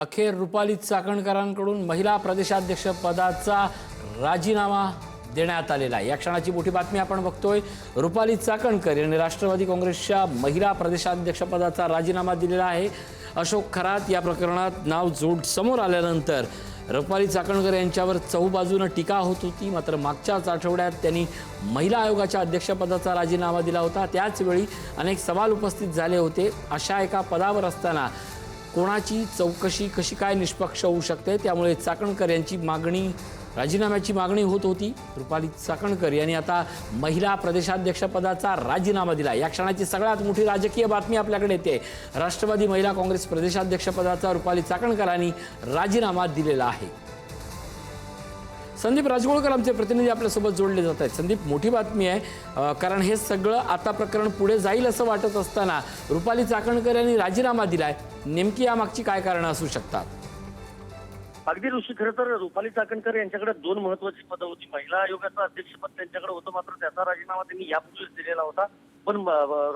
अखेर रुपाली चाकणकरांकडून महिला प्रदेशाध्यक्ष पदाचा राजीनामा देण्यात आलेला आहे। या क्षणाची मोठी बातमी आपण बघतोय। रुपाली चाकणकर यांनी राष्ट्रवादी काँग्रेसच्या महिला प्रदेशाध्यक्ष पदाचा राजीनामा दिलेला आहे। अशोक खरात या प्रकरणात नाव जोड समोर आल्यानंतर रुपाली चाकणकर यांच्यावर चहूबाजूने टीका होत होती। मात्र मागच्याच आठवड्यात त्यांनी महिला आयोगाच्या अध्यक्षपदाचा राजीनामा दिला होता। त्याच वेळी अनेक सवाल उपस्थित झाले होते। अशा एका पदावर असताना कोणाची चौकशी कशी काय निष्पक्ष होऊ शकते, त्यामुळे चाकणकर यांची राजीनाम्याची मागणी होत होती। रुपाली चाकणकर यांनी आता महिला प्रदेशाध्यक्ष पदाचा राजीनामा दिला। या क्षणाची सगळ्यात मोठी राजकीय बातमी आपल्याकडे येते। राष्ट्रवादी महिला काँग्रेस प्रदेशाध्यक्ष पदाचा रुपाली चाकणकरांनी राजीनामा दिलेला आहे। संदीप राजगोळकर आमचे प्रतिनिधी आपल्यासोबत जोडले जात आहेत। संदीप, मोठी बातमी आहे, कारण हे सगळं आता प्रकरण पुढे जाईल असं वाटत असताना रुपाली चाकणकर यांनी राजीनामा दिलाय। नेमकी यामागची काय कारणं असू शकतात? अगदी ऋषी, खरं तर रुपाली चाकणकर यांच्याकडे दोन महत्वाची पदं होती। महिला आयोगाचं अध्यक्षपद त्यांच्याकडे होतं, मात्र त्याचा राजीनामा त्यांनी यापूर्वीच दिलेला होता। पण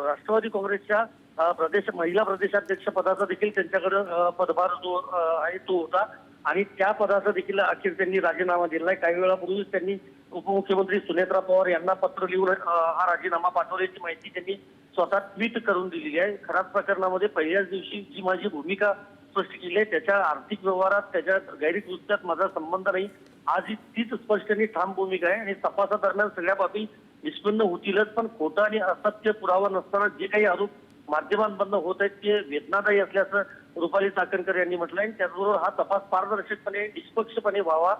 राष्ट्रवादी काँग्रेसच्या महिला प्रदेशाध्यक्ष पदाचा देखील त्यांच्याकडे पदभार जो आहे तो होता आणि त्या पदाचा देखील अखेर त्यांनी राजीनामा दिला आहे। काही वेळापूर्वीच त्यांनी उपमुख्यमंत्री सुनेत्रा पवार यांना पत्र लिहून हा राजीनामा पाठवल्याची माहिती त्यांनी स्वतः ट्विट करून दिलेली आहे। खराब प्रकरणामध्ये पहिल्याच दिवशी जी माझी भूमिका स्पष्ट केली आहे, त्याच्या आर्थिक व्यवहारात त्याच्या गैरकृत्यात माझा संबंध नाही, आज तीच स्पष्ट आणि ठाम भूमिका आहे आणि तपासादरम्यान सगळ्या बाबी निष्पन्न होतीलच। पण खोटा आणि असत्य पुरावा नसताना जे काही आरोप माध्यमांमधून होत आहेत ते वेदनादायी असल्याचं रुपाली चाकणकर यांनी म्हटलं आहे। त्याचबरोबर हा तपास पारदर्शकपणे निष्पक्षपणे व्हावा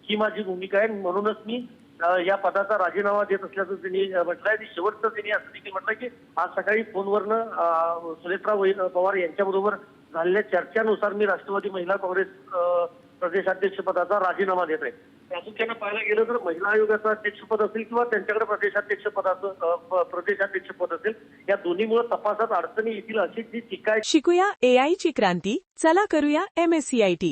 ही माझी भूमिका आहे, म्हणूनच मी या पदाचा राजीनामा देत असल्याचं त्यांनी म्हटलंय। आणि शेवटचं त्यांनी असं देखील म्हटलं की आज सकाळी फोनवरनं सुनेत्रा पवार यांच्याबरोबर झालेल्या चर्चेनुसार मी राष्ट्रवादी महिला काँग्रेस प्रदेशाध्यक्ष पदाचा राजीनामा देत आहे। प्रामुख्यानं पाहायला गेलं तर महिला आयोगाचं अध्यक्षपद असेल किंवा त्यांच्याकडे प्रदेशाध्यक्ष पद असेल, या दोन्हीमुळे तपासात अडचणी येतील अशी ती टीका आहे। शिकूया AI ची क्रांती, चला करूया MSCIT।